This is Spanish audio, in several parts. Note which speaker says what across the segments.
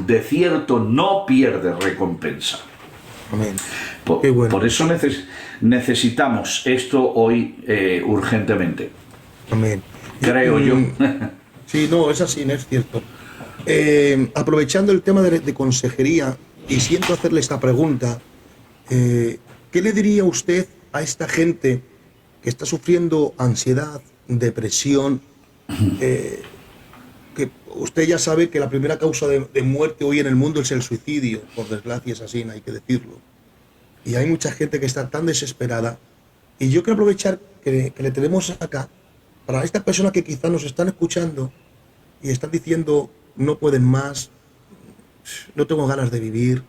Speaker 1: de cierto no pierde recompensa.
Speaker 2: Amén.
Speaker 1: Por,
Speaker 2: Qué bueno.
Speaker 1: por eso necesitamos esto hoy urgentemente.
Speaker 2: Amén.
Speaker 1: Creo yo.
Speaker 2: Sí, no, es así, no es cierto. Aprovechando el tema de consejería, y siento hacerle esta pregunta, ¿qué le diría usted a esta gente que está sufriendo ansiedad, depresión? Que usted ya sabe que la primera causa de muerte hoy en el mundo es el suicidio, por desgracia es así, no hay que decirlo. Y hay mucha gente que está tan desesperada. Y yo quiero aprovechar que le tenemos acá para estas personas que quizás nos están escuchando y están diciendo no pueden más, no tengo ganas de vivir.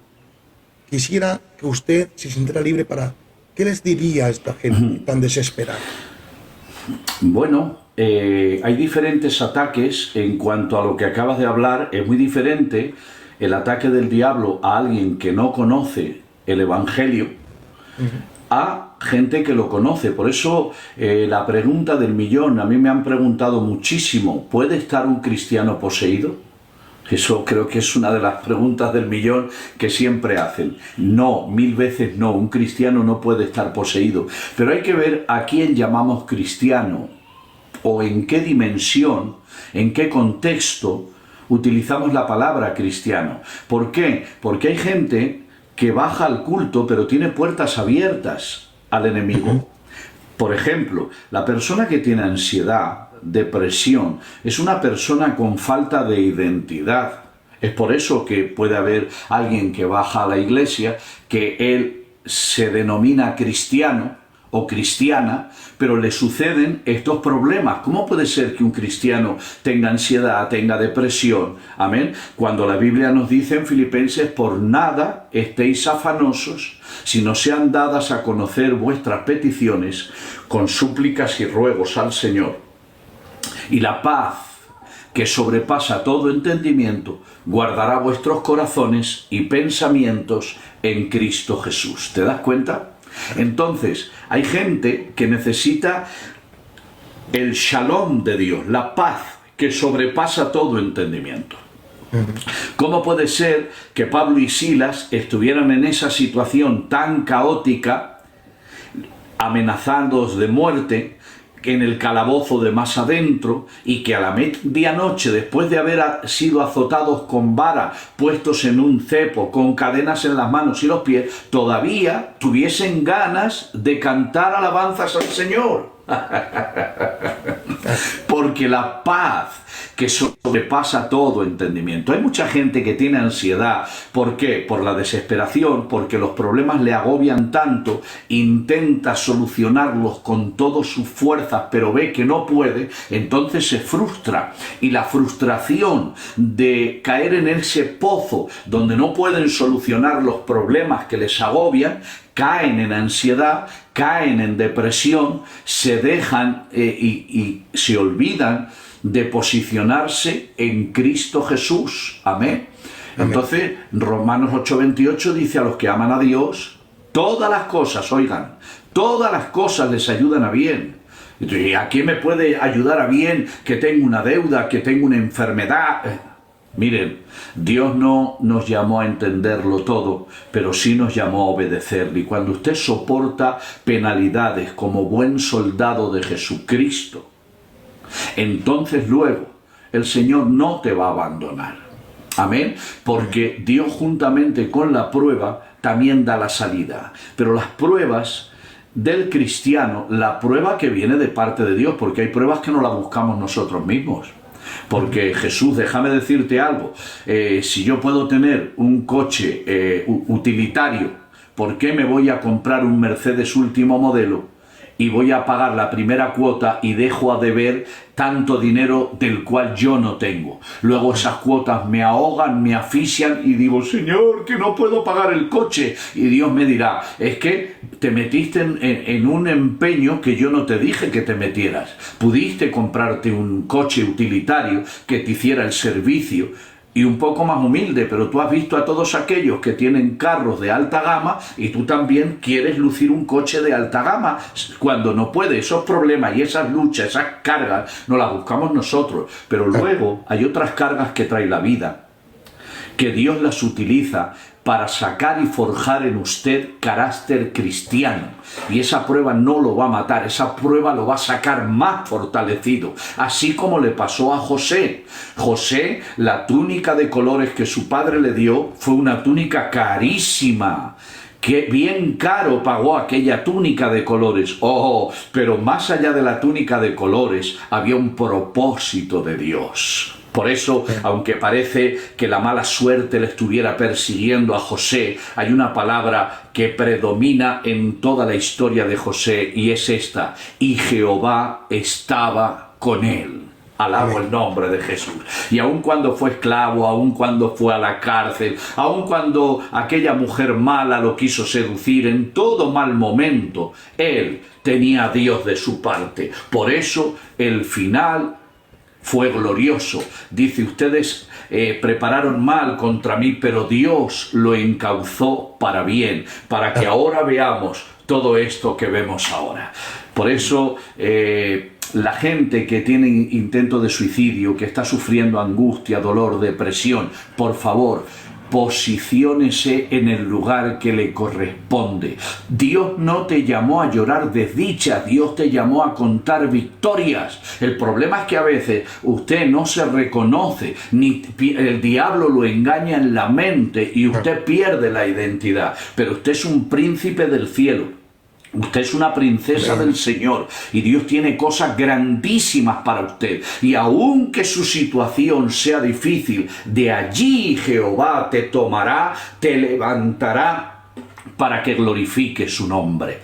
Speaker 2: Quisiera que usted se sintiera libre para... ¿Qué les diría a esta gente tan desesperada?
Speaker 1: Bueno, hay diferentes ataques en cuanto a lo que acabas de hablar. Es muy diferente el ataque del diablo a alguien que no conoce el Evangelio a gente que lo conoce. Por eso la pregunta del millón, a mí me han preguntado muchísimo, ¿puede estar un cristiano poseído? Eso creo que es una de las preguntas del millón que siempre hacen. No, 1000 veces no, un cristiano no puede estar poseído. Pero hay que ver a quién llamamos cristiano o en qué dimensión, en qué contexto utilizamos la palabra cristiano. ¿Por qué? Porque hay gente que baja al culto pero tiene puertas abiertas al enemigo. Por ejemplo, la persona que tiene ansiedad, depresión, es una persona con falta de identidad. Es por eso que puede haber alguien que baja a la iglesia, que él se denomina cristiano o cristiana, pero le suceden estos problemas. ¿Cómo puede ser que un cristiano tenga ansiedad, tenga depresión? Amén. Cuando la Biblia nos dice en Filipenses, por nada estéis afanosos, sino sean dadas a conocer vuestras peticiones con súplicas y ruegos al Señor. Y la paz que sobrepasa todo entendimiento, guardará vuestros corazones y pensamientos en Cristo Jesús. ¿Te das cuenta? Entonces, hay gente que necesita el shalom de Dios, la paz que sobrepasa todo entendimiento. ¿Cómo puede ser que Pablo y Silas estuvieran en esa situación tan caótica, amenazados de muerte, en el calabozo de más adentro, y que a la medianoche, después de haber sido azotados con vara, puestos en un cepo, con cadenas en las manos y los pies, todavía tuviesen ganas de cantar alabanzas al Señor? Porque la paz que sobrepasa todo entendimiento. Hay mucha gente que tiene ansiedad. ¿Por qué? Por la desesperación, porque los problemas le agobian tanto, intenta solucionarlos con todas sus fuerzas, pero ve que no puede, entonces se frustra. Y la frustración de caer en ese pozo donde no pueden solucionar los problemas que les agobian, caen en ansiedad, caen en depresión, se dejan y se olvidan de posicionarse en Cristo Jesús. Amén. Entonces, Romanos 8:28 dice: a los que aman a Dios, todas las cosas, oigan, todas las cosas les ayudan a bien. ¿Y a quién me puede ayudar a bien que tengo una deuda, que tengo una enfermedad? Miren, Dios no nos llamó a entenderlo todo, pero sí nos llamó a obedecerle. Y cuando usted soporta penalidades como buen soldado de Jesucristo, entonces luego el Señor no te va a abandonar. Amén. Porque Dios, juntamente con la prueba, también da la salida. Pero las pruebas del cristiano, la prueba que viene de parte de Dios, porque hay pruebas que no las buscamos nosotros mismos. Porque Jesús, déjame decirte algo, si yo puedo tener un coche utilitario, ¿por qué me voy a comprar un Mercedes último modelo y voy a pagar la primera cuota y dejo a deber tanto dinero del cual yo no tengo? Luego esas cuotas me ahogan, me asfixian y digo: Señor, que no puedo pagar el coche. Y Dios me dirá: es que te metiste en un empeño que yo no te dije que te metieras. Pudiste comprarte un coche utilitario que te hiciera el servicio y un poco más humilde, pero tú has visto a todos aquellos que tienen carros de alta gama y tú también quieres lucir un coche de alta gama cuando no puedes. Esos problemas y esas luchas, esas cargas, no las buscamos nosotros, pero luego hay otras cargas que trae la vida, que Dios las utiliza para sacar y forjar en usted carácter cristiano. Y esa prueba no lo va a matar, esa prueba lo va a sacar más fortalecido. Así como le pasó a José. José, la túnica de colores que su padre le dio fue una túnica carísima. Que bien caro pagó aquella túnica de colores. Oh, pero más allá de la túnica de colores había un propósito de Dios. Por eso, aunque parece que la mala suerte le estuviera persiguiendo a José, hay una palabra que predomina en toda la historia de José y es esta: y Jehová estaba con él. Alabo el nombre de Jesús. Y aun cuando fue esclavo, aun cuando fue a la cárcel, aun cuando aquella mujer mala lo quiso seducir, en todo mal momento, él tenía a Dios de su parte. Por eso el final fue glorioso. Dice, ustedes prepararon mal contra mí, pero Dios lo encauzó para bien, para que ahora veamos todo esto que vemos ahora. Por eso la gente que tiene intento de suicidio, que está sufriendo angustia, dolor, depresión, por favor, posiciónese en el lugar que le corresponde. Dios no te llamó a llorar desdicha, Dios te llamó a contar victorias. El problema es que a veces usted no se reconoce, ni el diablo lo engaña en la mente y usted pierde la identidad. Pero usted es un príncipe del cielo. Usted es una princesa del Señor y Dios tiene cosas grandísimas para usted. Y aunque su situación sea difícil, de allí Jehová te tomará, te levantará para que glorifique su nombre.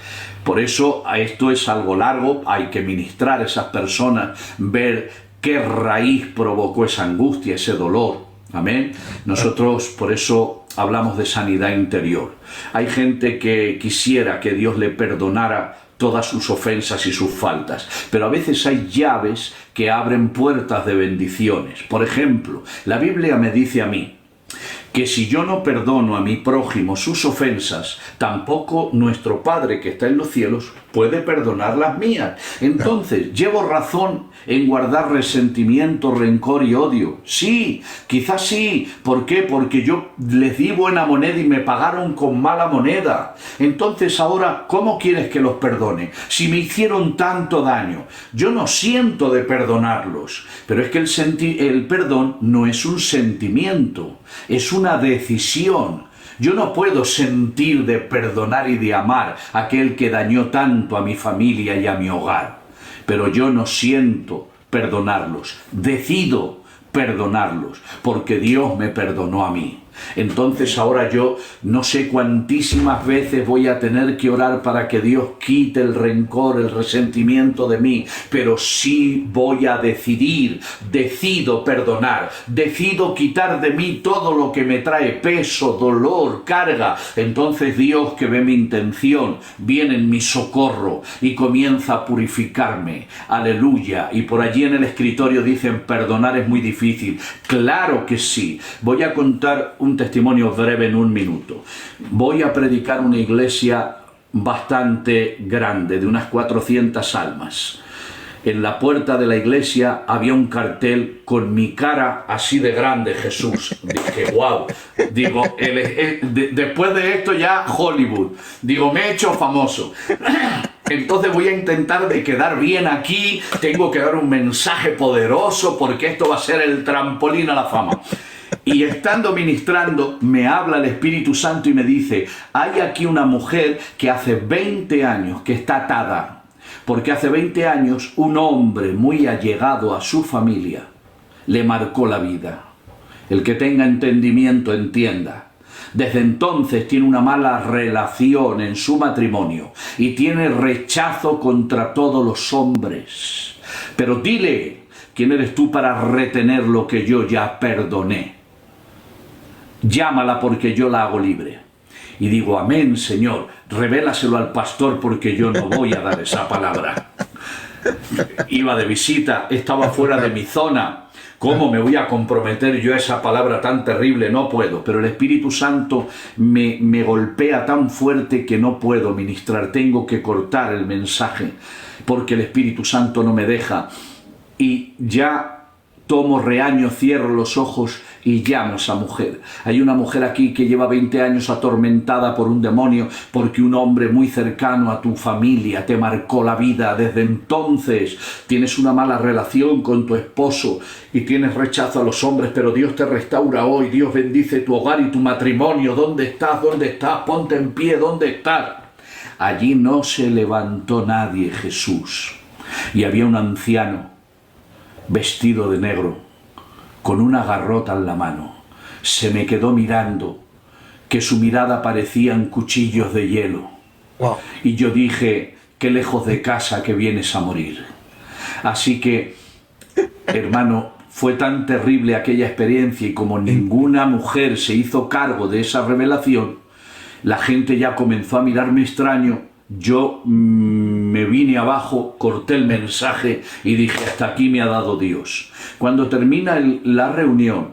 Speaker 1: Por eso esto es algo largo, hay que ministrar a esas personas, ver qué raíz provocó esa angustia, ese dolor. Amén. Nosotros por eso hablamos de sanidad interior. Hay gente que quisiera que Dios le perdonara todas sus ofensas y sus faltas, pero a veces hay llaves que abren puertas de bendiciones. Por ejemplo, la Biblia me dice a mí que si yo no perdono a mi prójimo sus ofensas, tampoco nuestro Padre que está en los cielos puede perdonar las mías. Entonces, ¿llevo razón en guardar resentimiento, rencor y odio? Sí, quizás sí. ¿Por qué? Porque yo les di buena moneda y me pagaron con mala moneda. Entonces ahora, ¿cómo quieres que los perdone? Si me hicieron tanto daño, yo no siento de perdonarlos. Pero es que el perdón no es un sentimiento, es una decisión. Yo no puedo sentir de perdonar y de amar a aquel que dañó tanto a mi familia y a mi hogar. Pero yo no siento perdonarlos. Decido perdonarlos porque Dios me perdonó a mí. Entonces ahora yo no sé cuantísimas veces voy a tener que orar para que Dios quite el rencor, el resentimiento de mí, pero sí voy a decido perdonar, decido quitar de mí todo lo que me trae peso, dolor, carga. Entonces Dios, que ve mi intención, viene en mi socorro y comienza a purificarme. Aleluya. Y por allí en el escritorio dicen, perdonar es muy difícil. Claro que sí. Voy a contar un testimonio breve en un minuto. Voy a predicar una iglesia bastante grande, de unas 400 almas. En la puerta de la iglesia había un cartel con mi cara así de grande, Jesús. Dije, wow. Digo, después de esto ya Hollywood. Digo, me he hecho famoso. Entonces voy a intentar de quedar bien aquí. Tengo que dar un mensaje poderoso porque esto va a ser el trampolín a la fama. Y estando ministrando, me habla el Espíritu Santo y me dice, hay aquí una mujer que hace 20 años que está atada, porque hace 20 años un hombre muy allegado a su familia le marcó la vida. El que tenga entendimiento entienda. Desde entonces tiene una mala relación en su matrimonio y tiene rechazo contra todos los hombres. Pero dile, ¿quién eres tú para retener lo que yo ya perdoné? Llámala porque yo la hago libre. Y digo, amén, Señor, revélaselo al pastor porque yo no voy a dar esa palabra. Iba de visita, estaba fuera de mi zona. ¿Cómo me voy a comprometer yo a esa palabra tan terrible? No puedo, pero el Espíritu Santo me golpea tan fuerte que no puedo ministrar. Tengo que cortar el mensaje porque el Espíritu Santo no me deja. Y ya tomo reaño, cierro los ojos y llamo a esa mujer. Hay una mujer aquí que lleva 20 años atormentada por un demonio porque un hombre muy cercano a tu familia te marcó la vida. Desde entonces tienes una mala relación con tu esposo y tienes rechazo a los hombres, pero Dios te restaura hoy. Dios bendice tu hogar y tu matrimonio. ¿Dónde estás? ¿Dónde estás? Ponte en pie. ¿Dónde estás? Allí no se levantó nadie, Jesús. Y había un anciano vestido de negro, con una garrota en la mano. Se me quedó mirando, que su mirada parecían cuchillos de hielo.
Speaker 2: Wow.
Speaker 1: Y yo dije, qué lejos de casa que vienes a morir. Así que, hermano, fue tan terrible aquella experiencia y como ninguna mujer se hizo cargo de esa revelación, la gente ya comenzó a mirarme extraño. Yo me vine abajo, corté el mensaje y dije, hasta aquí me ha dado Dios. Cuando termina la reunión,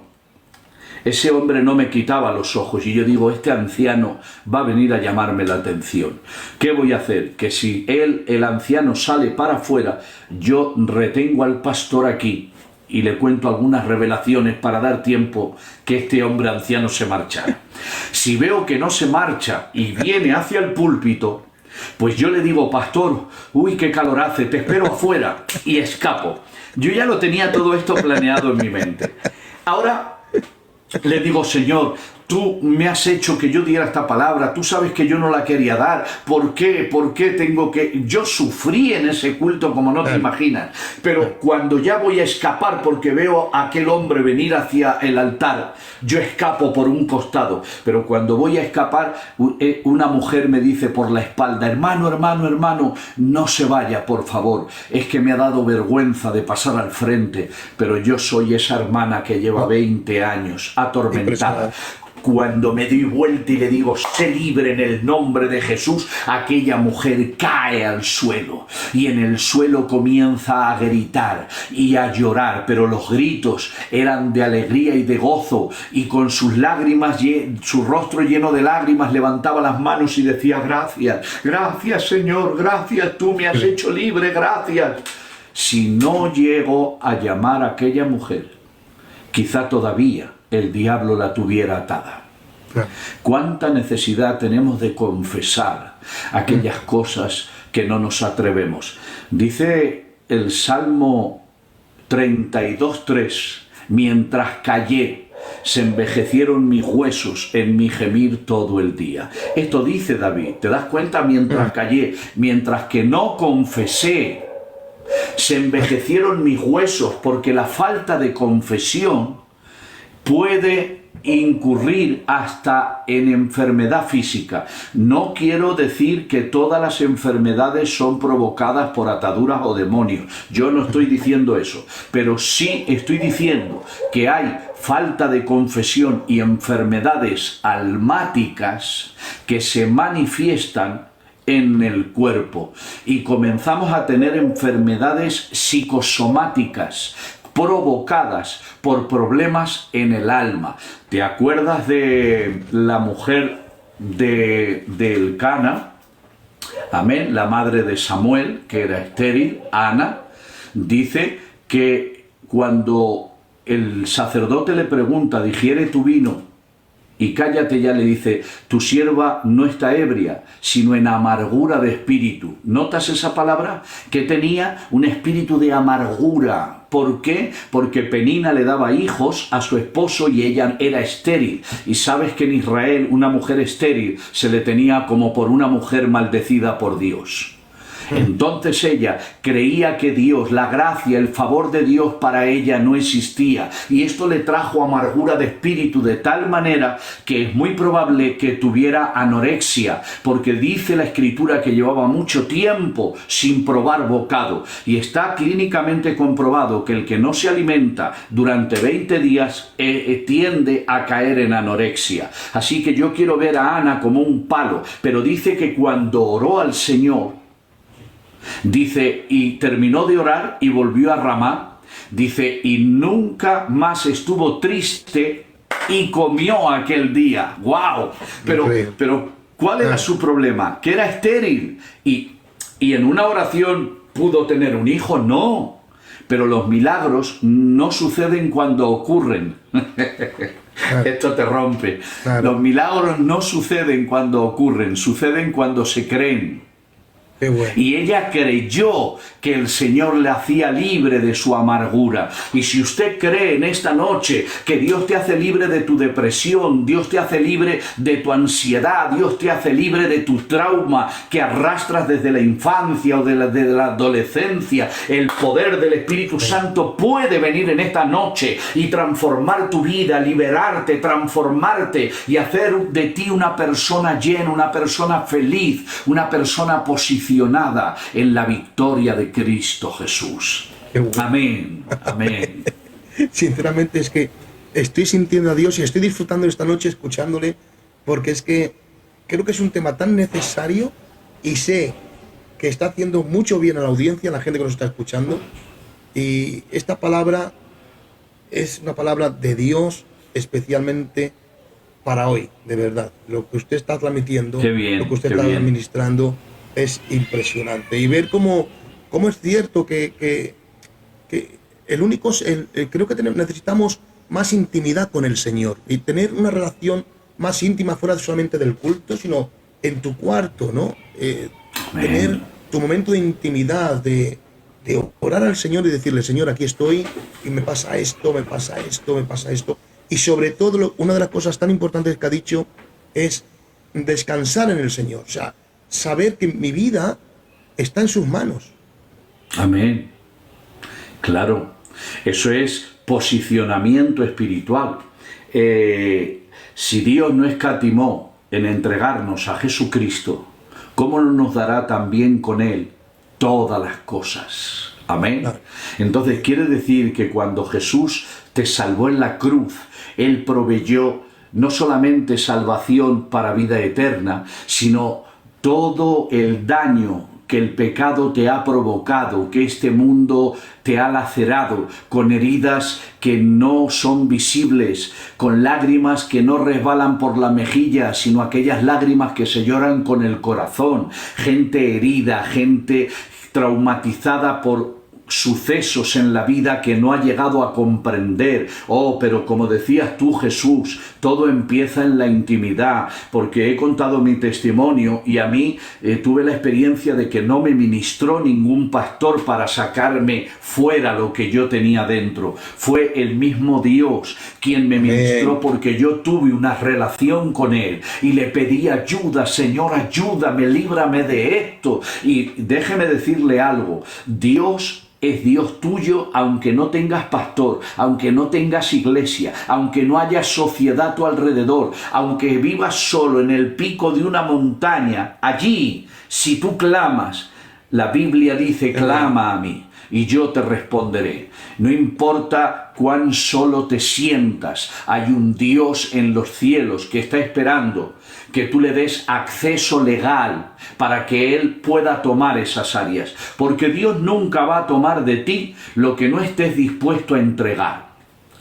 Speaker 1: ese hombre no me quitaba los ojos y yo digo, este anciano va a venir a llamarme la atención. ¿Qué voy a hacer? Que si el anciano sale para afuera, yo retengo al pastor aquí y le cuento algunas revelaciones para dar tiempo que este hombre anciano se marchara. Si veo que no se marcha y viene hacia el púlpito, pues yo le digo, pastor, uy, qué calor hace, te espero afuera, y escapo. Yo ya lo tenía todo esto planeado en mi mente. Ahora le digo, Señor, tú me has hecho que yo diera esta palabra, tú sabes que yo no la quería dar, ¿por qué? ¿Por qué tengo que...? Yo sufrí en ese culto como no te imaginas, pero cuando ya voy a escapar porque veo a aquel hombre venir hacia el altar, yo escapo por un costado, pero cuando voy a escapar, una mujer me dice por la espalda, hermano, no se vaya, por favor, es que me ha dado vergüenza de pasar al frente, pero yo soy esa hermana que lleva 20 años atormentada. Cuando me doy vuelta y le digo, sé libre en el nombre de Jesús, aquella mujer cae al suelo y en el suelo comienza a gritar y a llorar, pero los gritos eran de alegría y de gozo, y con sus lágrimas, su rostro lleno de lágrimas, levantaba las manos y decía, gracias Señor, gracias, tú me has hecho libre, gracias. Si no llego a llamar a aquella mujer, quizá todavía el diablo la tuviera atada. ¿Cuánta necesidad tenemos de confesar aquellas cosas que no nos atrevemos? Dice el Salmo 32:3, mientras callé, se envejecieron mis huesos en mi gemir todo el día. Esto dice David, ¿te das cuenta? Mientras callé, mientras que no confesé, se envejecieron mis huesos, porque la falta de confesión puede incurrir hasta en enfermedad física. No quiero decir que todas las enfermedades son provocadas por ataduras o demonios. Yo no estoy diciendo eso, pero sí estoy diciendo que hay falta de confesión y enfermedades almáticas que se manifiestan en el cuerpo y comenzamos a tener enfermedades psicosomáticas provocadas por problemas en el alma. ¿Te acuerdas de la mujer de Elcana? Amén, la madre de Samuel, que era estéril, Ana. Dice que cuando el sacerdote le pregunta, digiere tu vino y cállate ya, le dice, tu sierva no está ebria, sino en amargura de espíritu. ¿Notas esa palabra? Que tenía un espíritu de amargura. ¿Por qué? Porque Penina le daba hijos a su esposo y ella era estéril. Y sabes que en Israel una mujer estéril se le tenía como por una mujer maldecida por Dios. Entonces ella creía que Dios, la gracia, el favor de Dios para ella no existía, y esto le trajo amargura de espíritu de tal manera que es muy probable que tuviera anorexia, porque dice la Escritura que llevaba mucho tiempo sin probar bocado, y está clínicamente comprobado que el que no se alimenta durante 20 días tiende a caer en anorexia. Así que yo quiero ver a Ana como un palo, pero dice que cuando oró al Señor, dice, y terminó de orar y volvió a Ramá, dice, y nunca más estuvo triste y comió aquel día. ¡Wow! Pero ¿cuál era su problema? Que era estéril y en una oración pudo tener un hijo. No, pero los milagros no suceden cuando ocurren.
Speaker 2: Claro.
Speaker 1: Esto te rompe.
Speaker 2: Claro.
Speaker 1: Los milagros no suceden cuando ocurren, suceden cuando se creen.
Speaker 2: Qué bueno.
Speaker 1: Y ella creyó que el Señor le hacía libre de su amargura. Y si usted cree en esta noche que Dios te hace libre de tu depresión, Dios te hace libre de tu ansiedad, Dios te hace libre de tu trauma que arrastras desde la infancia o de la adolescencia, el poder del Espíritu Santo puede venir en esta noche y transformar tu vida, liberarte, transformarte y hacer de ti una persona llena, una persona feliz, una persona posicionada en la victoria de Cristo Jesús.
Speaker 2: Qué bueno.
Speaker 1: Amén, amén.
Speaker 2: Sinceramente es que estoy sintiendo a Dios y estoy disfrutando esta noche escuchándole, porque es que creo que es un tema tan necesario y sé que está haciendo mucho bien a la audiencia, a la gente que nos está escuchando. Y esta palabra es una palabra de Dios especialmente para hoy, de verdad. Lo que usted está transmitiendo,
Speaker 1: Qué bien,
Speaker 2: lo que usted
Speaker 1: qué
Speaker 2: está
Speaker 1: bien.
Speaker 2: administrando es impresionante. Y ver cómo es cierto que el único, creo que necesitamos más intimidad con el Señor y tener una relación más íntima fuera solamente del culto, sino en tu cuarto, ¿no? Tener tu momento de intimidad, de orar al Señor y decirle, Señor, aquí estoy y me pasa esto, me pasa esto, me pasa esto. Y sobre todo, una de las cosas tan importantes que ha dicho es descansar en el Señor. O sea, saber que mi vida está en sus manos.
Speaker 1: Amén. Claro, eso es posicionamiento espiritual. Si Dios no escatimó en entregarnos a Jesucristo, ¿cómo no nos dará también con Él todas las cosas? Amén.
Speaker 2: Claro.
Speaker 1: Entonces quiere decir que cuando Jesús te salvó en la cruz, Él proveyó no solamente salvación para vida eterna, sino todo el daño que el pecado te ha provocado, que este mundo te ha lacerado, con heridas que no son visibles, con lágrimas que no resbalan por la mejilla, sino aquellas lágrimas que se lloran con el corazón, gente herida, gente traumatizada por sucesos en la vida que no ha llegado a comprender. Oh, pero como decías tú, Jesús, todo empieza en la intimidad, porque he contado mi testimonio y a mí tuve la experiencia de que no me ministró ningún pastor para sacarme fuera lo que yo tenía dentro. Fue el mismo Dios quien me ministró, porque yo tuve una relación con Él y le pedí ayuda. Señor, ayúdame, líbrame de esto. Y déjeme decirle algo, Dios es Dios tuyo, aunque no tengas pastor, aunque no tengas iglesia, aunque no haya sociedad a tu alrededor, aunque vivas solo en el pico de una montaña. Allí, si tú clamas, la Biblia dice, clama a mí y yo te responderé. No importa cuán solo te sientas, hay un Dios en los cielos que está esperando que tú le des acceso legal para que Él pueda tomar esas áreas. Porque Dios nunca va a tomar de ti lo que no estés dispuesto a entregar.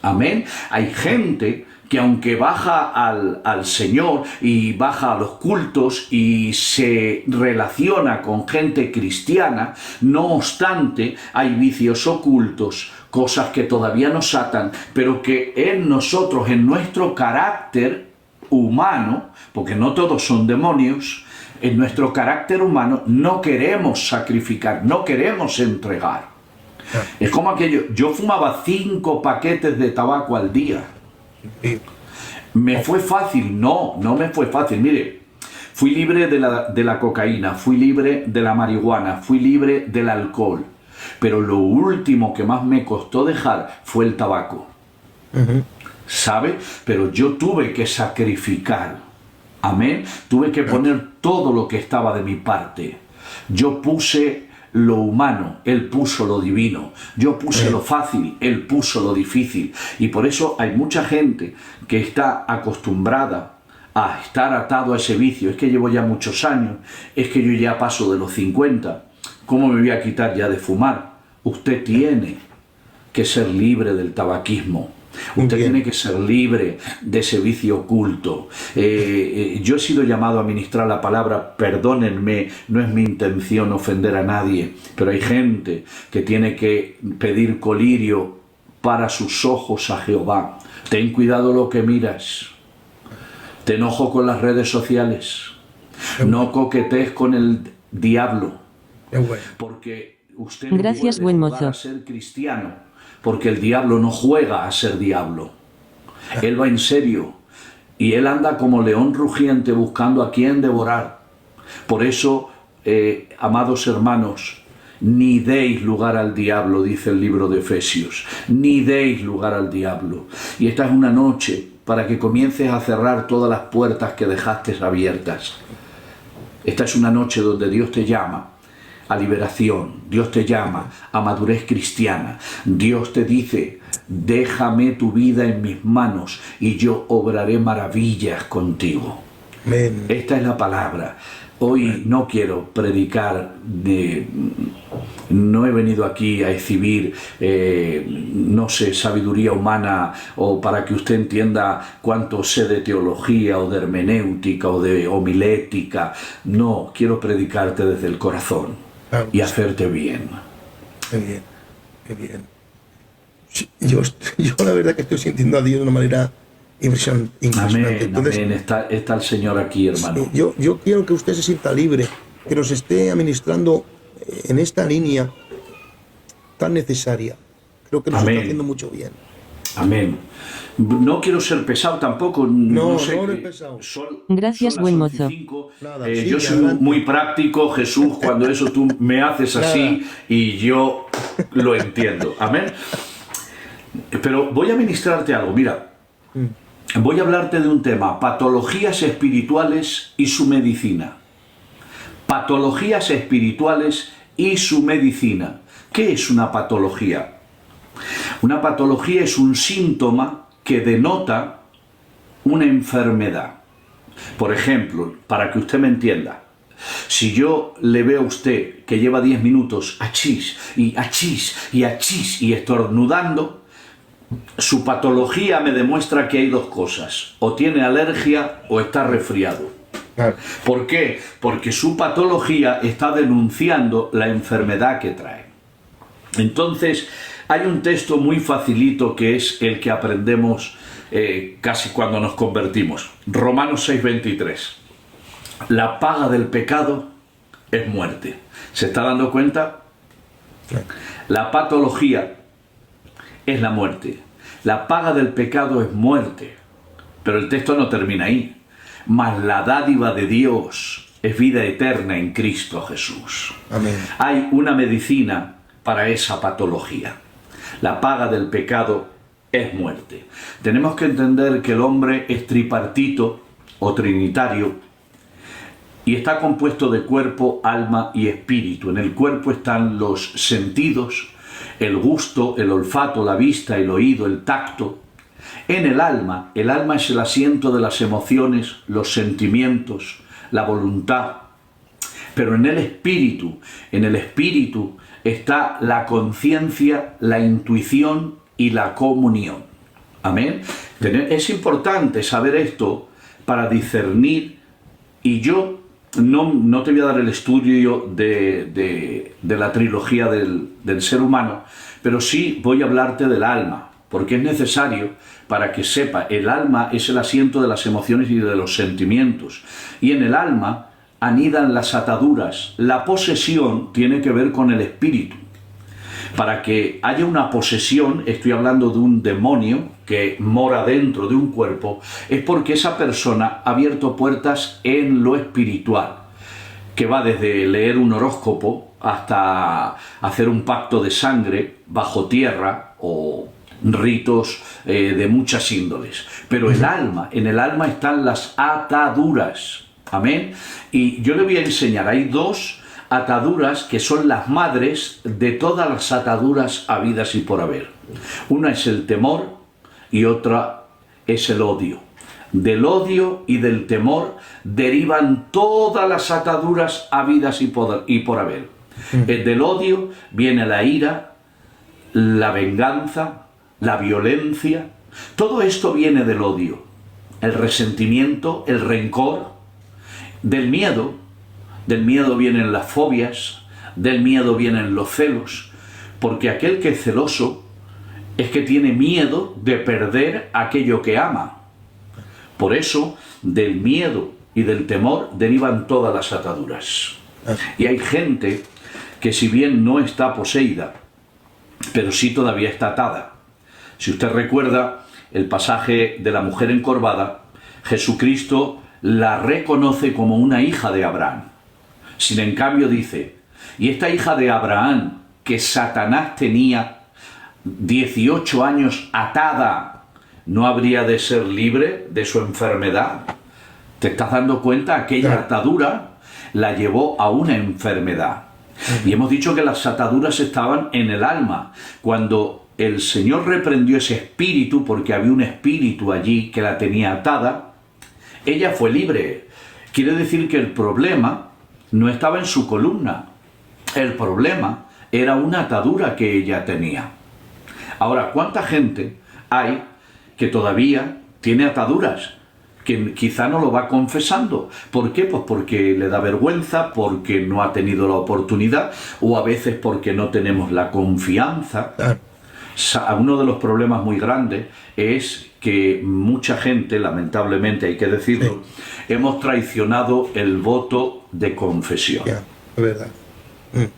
Speaker 1: Amén. Hay gente que aunque baja al Señor y baja a los cultos y se relaciona con gente cristiana, no obstante hay vicios ocultos, cosas que todavía nos atan, pero que en nosotros, en nuestro carácter humano, porque no todos son demonios, en nuestro carácter humano no queremos sacrificar, no queremos entregar. Es como aquello, yo fumaba 5 paquetes de tabaco al día. ¿Me fue fácil? No me fue fácil. Mire, fui libre de la cocaína, fui libre de la marihuana, fui libre del alcohol. Pero lo último que más me costó dejar fue el tabaco. ¿Sabe? Pero yo tuve que sacrificar. Amén. Tuve que poner todo lo que estaba de mi parte. Yo puse lo humano, Él puso lo divino. Yo puse lo fácil, Él puso lo difícil. Y por eso hay mucha gente que está acostumbrada a estar atado a ese vicio. Es que llevo ya muchos años, es que yo ya paso de los 50. ¿Cómo me voy a quitar ya de fumar? Usted tiene que ser libre del tabaquismo. Usted tiene que ser libre de ese vicio oculto. Yo he sido llamado a ministrar la palabra, perdónenme, no es mi intención ofender a nadie, pero hay gente que tiene que pedir colirio para sus ojos a Jehová. Ten cuidado lo que miras. Ten ojo con las redes sociales. No coquetees con el diablo. Porque usted
Speaker 3: Gracias,
Speaker 1: puede
Speaker 3: buen
Speaker 1: jugar
Speaker 3: mozo.
Speaker 1: a ser cristiano. Porque el diablo no juega a ser diablo. Él va en serio. Y él anda como león rugiente buscando a quien devorar. Por eso, amados hermanos, ni deis lugar al diablo, dice el libro de Efesios. Ni deis lugar al diablo. Y esta es una noche para que comiences a cerrar todas las puertas que dejaste abiertas. Esta es una noche donde Dios te llama a liberación, Dios te llama a madurez cristiana. Dios te dice, déjame tu vida en mis manos y yo obraré maravillas contigo.
Speaker 2: Amén.
Speaker 1: Esta es la palabra. Hoy no quiero predicar, no he venido aquí a exhibir, no sé, sabiduría humana o para que usted entienda cuánto sé de teología o de hermenéutica o de homilética. No, quiero predicarte desde el corazón y hacerte bien.
Speaker 2: Qué bien, qué bien. Sí, yo la verdad que estoy sintiendo a Dios de una manera impresionante.
Speaker 1: Amén,
Speaker 2: Entonces,
Speaker 1: amén. Está el Señor aquí, hermano.
Speaker 2: yo quiero que usted se sienta libre, que nos esté administrando en esta línea tan necesaria. Creo que nos
Speaker 1: Amén.
Speaker 2: está haciendo mucho bien.
Speaker 1: Amén. No quiero ser pesado tampoco.
Speaker 2: No,
Speaker 1: sé
Speaker 2: no
Speaker 1: qué-
Speaker 2: eres pesado.
Speaker 3: Gracias,
Speaker 1: las
Speaker 3: buen
Speaker 1: 11 y
Speaker 3: mozo.
Speaker 1: 5.
Speaker 2: Nada,
Speaker 1: Yo
Speaker 2: sigue,
Speaker 1: soy
Speaker 2: adelante.
Speaker 1: muy práctico, Jesús, cuando eso tú me haces así y yo lo entiendo. Amén. Pero voy a ministrarte algo. Mira, voy a hablarte de un tema: patologías espirituales y su medicina. Patologías espirituales y su medicina. ¿Qué es una patología? Una patología es un síntoma que denota una enfermedad. Por ejemplo, para que usted me entienda, si yo le veo a usted que lleva 10 minutos achís y achís y achís y estornudando, su patología me demuestra que hay dos cosas: o tiene alergia o está resfriado.
Speaker 2: Claro.
Speaker 1: ¿Por qué? Porque su patología está denunciando la enfermedad que trae. Entonces, hay un texto muy facilito que es el que aprendemos casi cuando nos convertimos. Romanos 6:23. La paga del pecado es muerte. ¿Se está dando cuenta? La patología es la muerte. La paga del pecado es muerte. Pero el texto no termina ahí. Mas la dádiva de Dios es vida eterna en Cristo Jesús.
Speaker 2: Amén.
Speaker 1: Hay una medicina para esa patología. La paga del pecado es muerte. Tenemos que entender que el hombre es tripartito o trinitario y está compuesto de cuerpo, alma y espíritu. En el cuerpo están los sentidos, el gusto, el olfato, la vista, el oído, el tacto. En el alma es el asiento de las emociones, los sentimientos, la voluntad. Pero en el espíritu está la conciencia, la intuición y la comunión. Amén. Es importante saber esto para discernir. Y yo no te voy a dar el estudio de la trilogía del ser humano, pero sí voy a hablarte del alma, porque es necesario para que sepa. El alma es el asiento de las emociones y de los sentimientos. Y en el alma anidan las ataduras. La posesión tiene que ver con el espíritu. Para que haya una posesión, estoy hablando de un demonio que mora dentro de un cuerpo, es porque esa persona ha abierto puertas en lo espiritual, que va desde leer un horóscopo hasta hacer un pacto de sangre bajo tierra o ritos de muchas índoles. Pero en el alma están las ataduras. Amén. Y yo le voy a enseñar, hay dos ataduras que son las madres de todas las ataduras habidas y por haber. Una es el temor y otra es el odio. Del odio y del temor derivan todas las ataduras habidas y por haber. Del odio viene la ira, la venganza, la violencia, Todo esto viene del odio, el resentimiento, el rencor, del miedo. Del miedo vienen las fobias, del miedo vienen los celos, porque aquel que es celoso es que tiene miedo de perder aquello que ama. Por eso, del miedo y del temor derivan todas las ataduras. Y hay gente que, si bien no está poseída, pero sí todavía está atada. Si usted recuerda el pasaje de la mujer encorvada, Jesucristo la reconoce como una hija de Abraham. Sin en cambio dice, y esta hija de Abraham, que Satanás tenía 18 años atada, ¿no habría de ser libre de su enfermedad? ¿Te estás dando cuenta? Aquella atadura la llevó a una enfermedad. Y hemos dicho que las ataduras estaban en el alma. Cuando el Señor reprendió ese espíritu, porque había un espíritu allí que la tenía atada, ella fue libre. Quiere decir que el problema no estaba en su columna. El problema era una atadura que ella tenía. Ahora, ¿cuánta gente hay que todavía tiene ataduras? Que quizá no lo va confesando. ¿Por qué? Pues porque le da vergüenza, porque no ha tenido la oportunidad, o a veces porque no tenemos la confianza. Uno de los problemas muy grandes es que mucha gente, lamentablemente hay que decirlo, hemos traicionado el voto de confesión.
Speaker 2: Es verdad.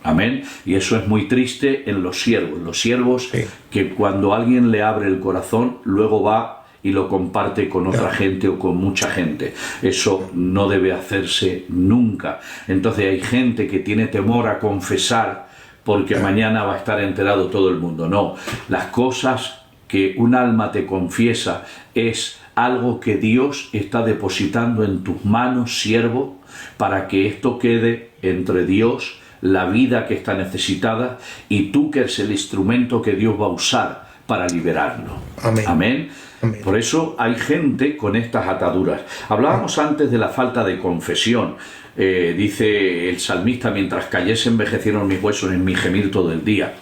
Speaker 1: Amén. Y eso es muy triste en los siervos. Los siervos que cuando alguien le abre el corazón, luego va y lo comparte con otra gente o con mucha gente. Eso no debe hacerse nunca. Entonces hay gente que tiene temor a confesar porque mañana va a estar enterado todo el mundo. No, las cosas que un alma te confiesa es algo que Dios está depositando en tus manos, siervo, para que esto quede entre Dios, la vida que está necesitada, y tú, que eres el instrumento que Dios va a usar para liberarlo.
Speaker 2: Amén.
Speaker 1: Amén.
Speaker 2: Amén.
Speaker 1: Por eso hay gente con estas ataduras. Hablábamos antes de la falta de confesión. Dice el salmista, mientras callé se envejecieron mis huesos en mi gemir todo el día.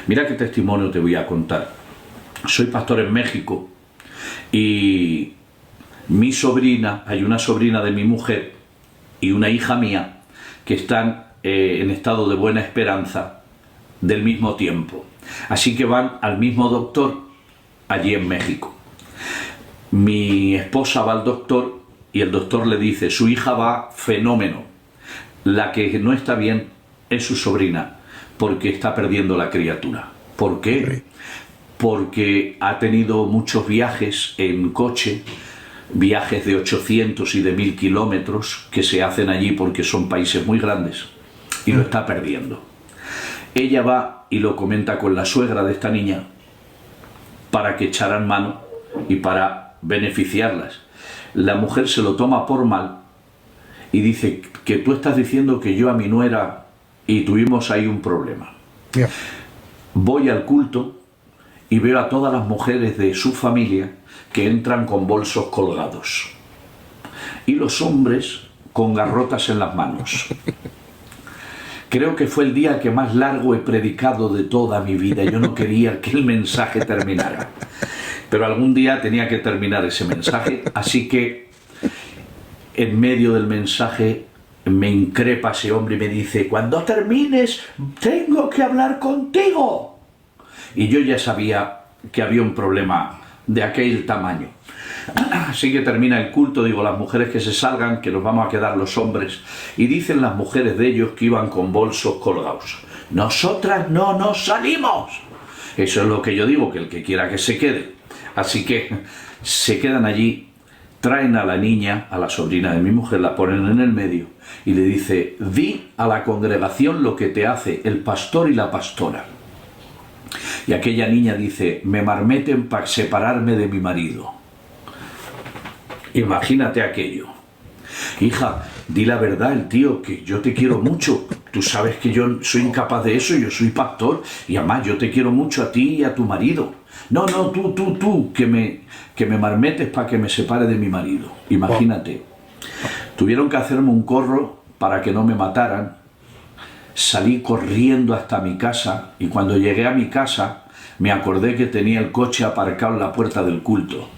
Speaker 1: Mira qué testimonio te voy a contar. Soy pastor en México y mi sobrina, hay una sobrina de mi mujer y una hija mía que están en estado de buena esperanza del mismo tiempo. Así que van al mismo doctor allí en México. Mi esposa va al doctor y el doctor le dice, su hija va fenómeno. La que no está bien es su sobrina, porque está perdiendo la criatura. ¿Por qué? Porque ha tenido muchos viajes en coche, viajes de 800 y de 1000 kilómetros que se hacen allí porque son países muy grandes, y lo está perdiendo. Ella va y lo comenta con la suegra de esta niña para que echaran mano y para beneficiarlas. La mujer se lo toma por mal y dice que tú estás diciendo que yo a mi nuera, y tuvimos ahí un problema. Voy al culto y veo a todas las mujeres de su familia que entran con bolsos colgados y los hombres con garrotas en las manos. Creo que fue el día que más largo he predicado de toda mi vida. Yo no quería que el mensaje terminara, pero algún día tenía que terminar ese mensaje, así que en medio del mensaje me increpa ese hombre y me dice, cuando termines tengo que hablar contigo. Y yo ya sabía que había un problema de aquel tamaño. Así que termina el culto, digo, las mujeres que se salgan, que nos vamos a quedar los hombres. Y dicen las mujeres de ellos que iban con bolsos colgados, nosotras no nos salimos. Eso es lo que yo digo, que el que quiera que se quede. Así que se quedan allí, traen a la niña, a la sobrina de mi mujer, la ponen en el medio y le dice, di a la congregación lo que te hace el pastor y la pastora. Y aquella niña dice, me marmeten para separarme de mi marido. Imagínate aquello. Hija, di la verdad, el tío, que yo te quiero mucho. Tú sabes que yo soy incapaz de eso, yo soy pastor, y además yo te quiero mucho a ti y a tu marido. No, tú, que me marmetes para que me separe de mi marido. Imagínate. Tuvieron que hacerme un corro para que no me mataran. Salí corriendo hasta mi casa y cuando llegué a mi casa me acordé que tenía el coche aparcado en la puerta del culto.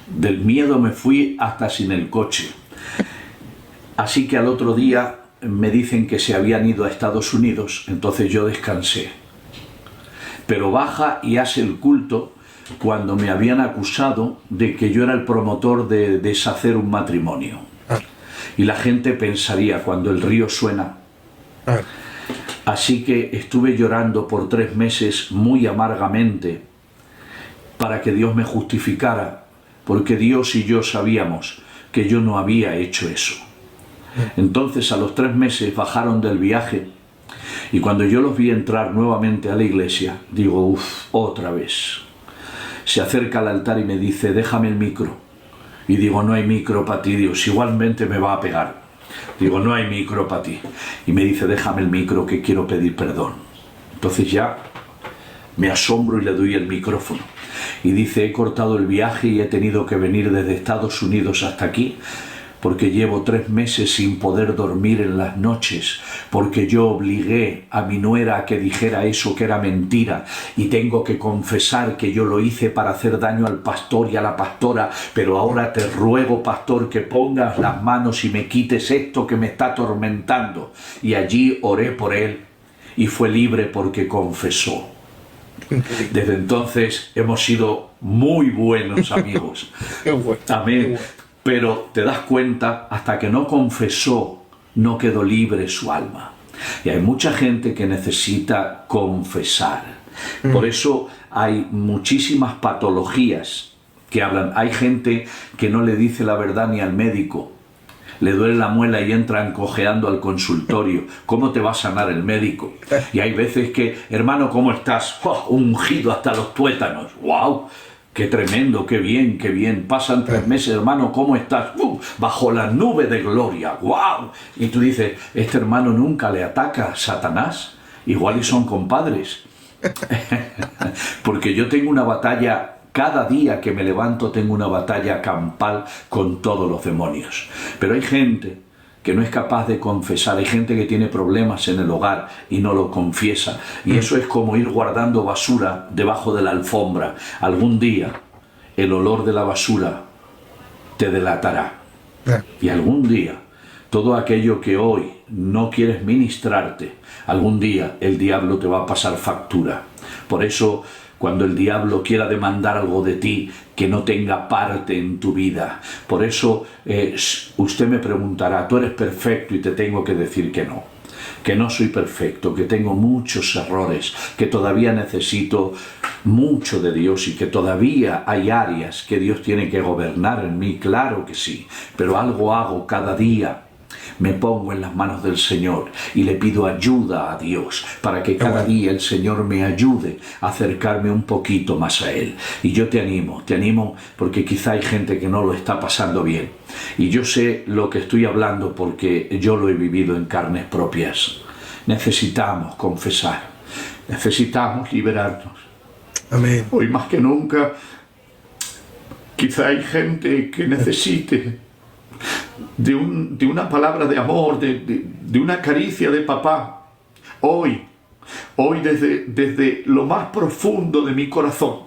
Speaker 1: Del miedo me fui hasta sin el coche. Así que al otro día me dicen que se habían ido a Estados Unidos, entonces yo descansé. Pero baja y hace el culto cuando me habían acusado de que yo era el promotor de deshacer un matrimonio. Y la gente pensaría cuando el río suena. Así que estuve llorando por 3 meses muy amargamente para que Dios me justificara, porque Dios y yo sabíamos que yo no había hecho eso. Entonces a los 3 meses bajaron del viaje y cuando yo los vi entrar nuevamente a la iglesia, digo, uff, otra vez. Se acerca al altar y me dice, déjame el micro. Y digo, no hay micro para ti, Dios, igualmente me va a pegar. Digo, no hay micro para ti. Y me dice, déjame el micro que quiero pedir perdón. Entonces ya me asombro y le doy el micrófono. Y dice, he cortado el viaje y he tenido que venir desde Estados Unidos hasta aquí porque llevo 3 meses sin poder dormir en las noches, porque yo obligué a mi nuera a que dijera eso que era mentira, y tengo que confesar que yo lo hice para hacer daño al pastor y a la pastora, pero ahora te ruego, pastor, que pongas las manos y me quites esto que me está atormentando. Y allí oré por él y fue libre porque confesó. Desde entonces hemos sido muy buenos amigos.
Speaker 2: Qué bueno.
Speaker 1: Amén.
Speaker 2: Qué bueno.
Speaker 1: Pero te das cuenta, hasta que no confesó, no quedó libre su alma. Y hay mucha gente que necesita confesar. Por eso hay muchísimas patologías que hablan. Hay gente que no le dice la verdad ni al médico. Le duele la muela y entran cojeando al consultorio. ¿Cómo te va a sanar el médico? Y hay veces que, hermano, ¿cómo estás? ¡Oh! Ungido hasta los tuétanos. ¡Wow! ¡Qué tremendo! ¡Qué bien! ¡Qué bien! Pasan 3 meses, hermano, ¿cómo estás? Bajo la nube de gloria. ¡Wow! Y tú dices, este hermano nunca le ataca a Satanás. Igual y son compadres. Porque yo tengo una batalla, cada día que me levanto tengo una batalla campal con todos los demonios. Pero hay gente que no es capaz de confesar, hay gente que tiene problemas en el hogar y no lo confiesa. Y eso es como ir guardando basura debajo de la alfombra. Algún día el olor de la basura te delatará. Y algún día todo aquello que hoy no quieres ministrarte, algún día el diablo te va a pasar factura. Por eso, cuando el diablo quiera demandar algo de ti, que no tenga parte en tu vida. Por eso usted me preguntará, ¿tú eres perfecto? Y te tengo que decir que no soy perfecto, que tengo muchos errores, que todavía necesito mucho de Dios y que todavía hay áreas que Dios tiene que gobernar en mí, claro que sí, pero algo hago cada día. Me pongo en las manos del Señor y le pido ayuda a Dios para que cada día el Señor me ayude a acercarme un poquito más a Él. Y yo te animo porque quizá hay gente que no lo está pasando bien. Y yo sé lo que estoy hablando porque yo lo he vivido en carnes propias. Necesitamos confesar, necesitamos liberarnos.
Speaker 2: Amén.
Speaker 1: Hoy más que nunca, quizá hay gente que necesite de una palabra de amor, de una caricia de papá. Hoy desde lo más profundo de mi corazón,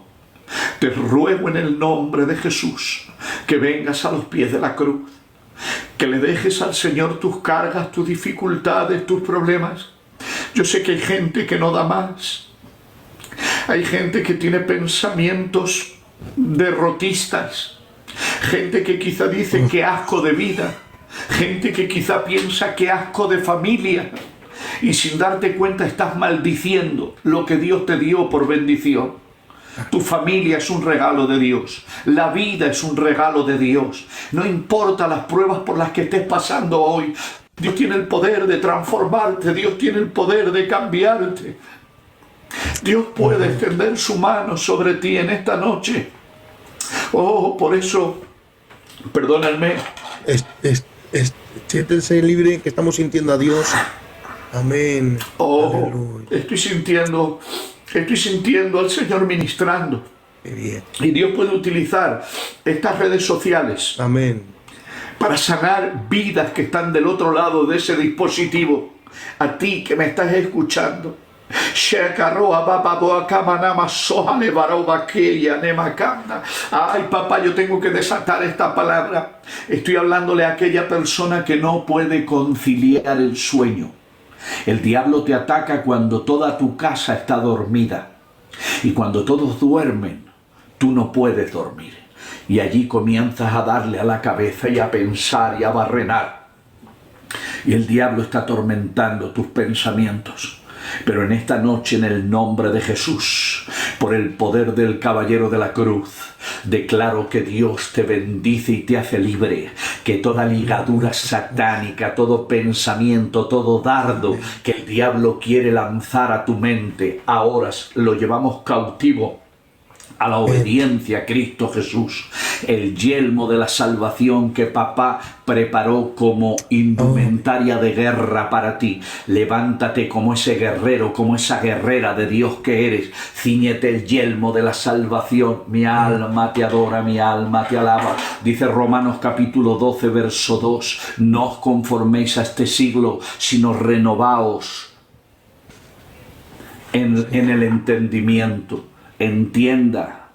Speaker 1: te ruego en el nombre de Jesús que vengas a los pies de la cruz, que le dejes al Señor tus cargas, tus dificultades, tus problemas. Yo sé que hay gente que no da más. Hay gente que tiene pensamientos derrotistas. Gente que quizá dice que asco de vida, gente que quizá piensa que asco de familia, y sin darte cuenta estás maldiciendo lo que Dios te dio por bendición. Tu familia es un regalo de Dios, la vida es un regalo de Dios. No importa las pruebas por las que estés pasando hoy, Dios tiene el poder de transformarte, Dios tiene el poder de cambiarte. Dios puede extender su mano sobre ti en esta noche. Oh, por eso, perdónenme.
Speaker 2: Siéntense libre, que estamos sintiendo a Dios. Amén.
Speaker 1: Oh,
Speaker 2: aleluya.
Speaker 1: estoy sintiendo al Señor ministrando.
Speaker 2: Qué bien.
Speaker 1: Y Dios puede utilizar estas redes sociales.
Speaker 2: Amén.
Speaker 1: Para sanar vidas que están del otro lado de ese dispositivo. A ti que me estás escuchando. Ay, papá, yo tengo que desatar esta palabra. Estoy hablándole a aquella persona que no puede conciliar el sueño. El diablo te ataca cuando toda tu casa está dormida. Y cuando todos duermen, tú no puedes dormir. Y allí comienzas a darle a la cabeza y a pensar y a barrenar. Y el diablo está atormentando tus pensamientos. Pero en esta noche, en el nombre de Jesús, por el poder del caballero de la cruz, declaro que Dios te bendice y te hace libre, que toda ligadura satánica, todo pensamiento, todo dardo que el diablo quiere lanzar a tu mente, ahora lo llevamos cautivo a la obediencia a Cristo Jesús. El yelmo de la salvación que papá preparó como indumentaria de guerra para ti. Levántate como ese guerrero, como esa guerrera de Dios que eres. Cíñete el yelmo de la salvación. Mi alma te adora, mi alma te alaba. Dice Romanos capítulo 12, verso 2. No os conforméis a este siglo, sino renovaos en el entendimiento. Entienda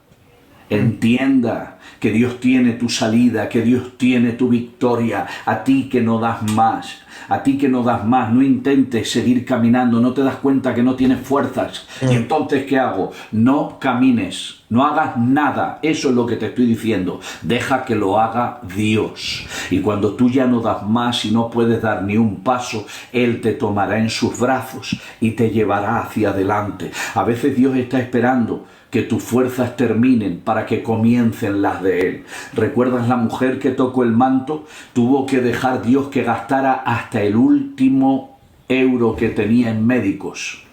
Speaker 1: que Dios tiene tu salida, que Dios tiene tu victoria. A ti que no das más, no intentes seguir caminando, no te das cuenta que no tienes fuerzas. Y entonces, ¿qué hago? No camines, no hagas nada. Eso es lo que te estoy diciendo. Deja que lo haga Dios. Y cuando tú ya no das más y no puedes dar ni un paso, Él te tomará en sus brazos y te llevará hacia adelante. A veces Dios está esperando que tus fuerzas terminen para que comiencen las de Él. ¿Recuerdas la mujer que tocó el manto? Tuvo que dejar Dios que gastara hasta el último euro que tenía en médicos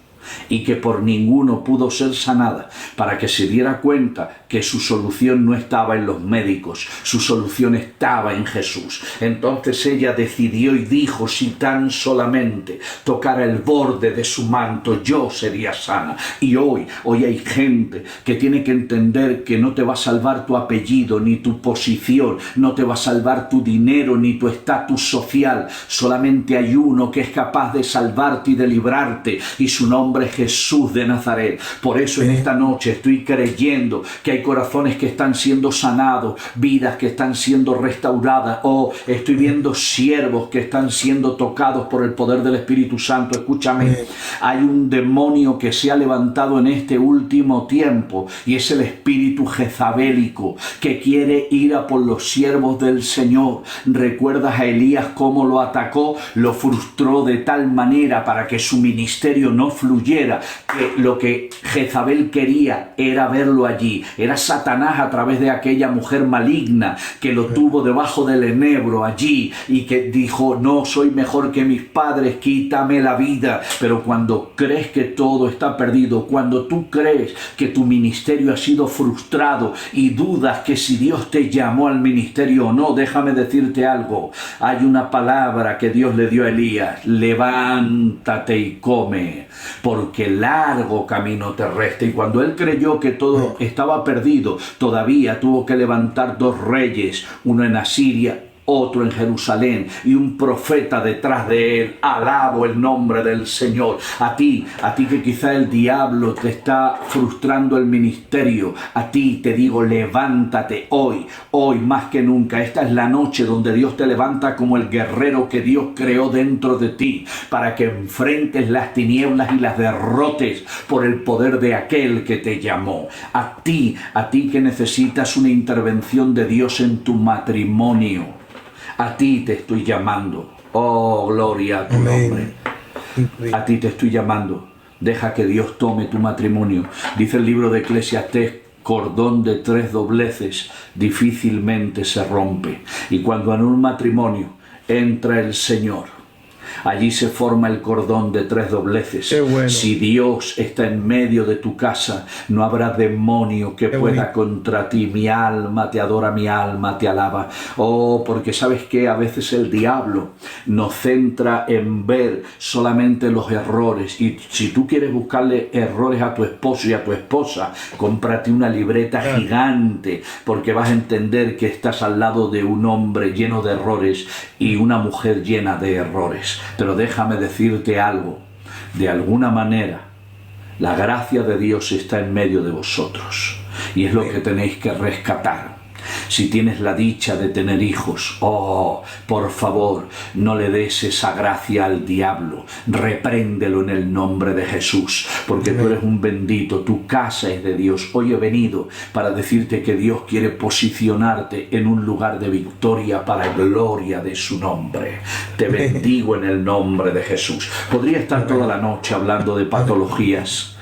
Speaker 1: y que por ninguno pudo ser sanada, para que se diera cuenta que su solución no estaba en los médicos, su solución estaba en Jesús. Entonces ella decidió y dijo: si tan solamente tocara el borde de su manto, yo sería sana. Y hoy hay gente que tiene que entender que no te va a salvar tu apellido ni tu posición, no te va a salvar tu dinero ni tu estatus social. Solamente hay uno que es capaz de salvarte y de librarte, y su nombre es Jesús de Nazaret. Por eso en esta noche estoy creyendo que hay corazones que están siendo sanados, vidas que están siendo restauradas. Estoy viendo siervos que están siendo tocados por el poder del Espíritu Santo. Escúchame, hay un demonio que se ha levantado en este último tiempo, y es el espíritu jezabélico que quiere ir a por los siervos del Señor. ¿Recuerdas a Elías cómo lo atacó? Lo frustró de tal manera para que su ministerio no fluyera, que lo que Jezabel quería era verlo allí. Era Satanás a través de aquella mujer maligna que lo tuvo debajo del enebro allí y que dijo: no soy mejor que mis padres, quítame la vida. Pero cuando crees que todo está perdido, cuando tú crees que tu ministerio ha sido frustrado y dudas que si Dios te llamó al ministerio o no, déjame decirte algo. Hay una palabra que Dios le dio a Elías: levántate y come, porque largo camino te resta. Y cuando él creyó que todo estaba perdido, todavía tuvo que levantar 2 reyes, uno en Asiria, otro en Jerusalén, y un profeta detrás de él. Alabo el nombre del Señor. A ti que quizá el diablo te está frustrando el ministerio, a ti te digo: levántate hoy más que nunca. Esta es la noche donde Dios te levanta como el guerrero que Dios creó dentro de ti, para que enfrentes las tinieblas y las derrotes por el poder de aquel que te llamó. A ti que necesitas una intervención de Dios en tu matrimonio, a ti te estoy llamando. Oh, gloria a tu nombre. A ti te estoy llamando. Deja que Dios tome tu matrimonio. Dice el libro de Eclesiastés: cordón de 3 dobleces difícilmente se rompe. Y cuando en un matrimonio entra el Señor, allí se forma el cordón de 3 dobleces. Bueno. Si Dios está en medio de tu casa, no habrá demonio que pueda contra ti. Mi alma te adora, mi alma te alaba. Porque sabes que a veces el diablo nos centra en ver solamente los errores. Y si tú quieres buscarle errores a tu esposo y a tu esposa, cómprate una libreta gigante, porque vas a entender que estás al lado de un hombre lleno de errores y una mujer llena de errores. Pero déjame decirte algo: de alguna manera La gracia de Dios está en medio de vosotros y es lo que tenéis que rescatar. Si tienes la dicha de tener hijos, oh, por favor, no le des esa gracia al diablo. Repréndelo en el nombre de Jesús, porque tú eres un bendito, tu casa es de Dios. Hoy he venido para decirte que Dios quiere posicionarte en un lugar de victoria para gloria de su nombre. Te bendigo en el nombre de Jesús. Podría estar toda la noche hablando de patologías,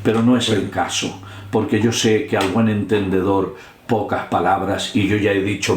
Speaker 1: pero no es el caso, porque yo sé que al buen entendedor pocas palabras, y yo ya he dicho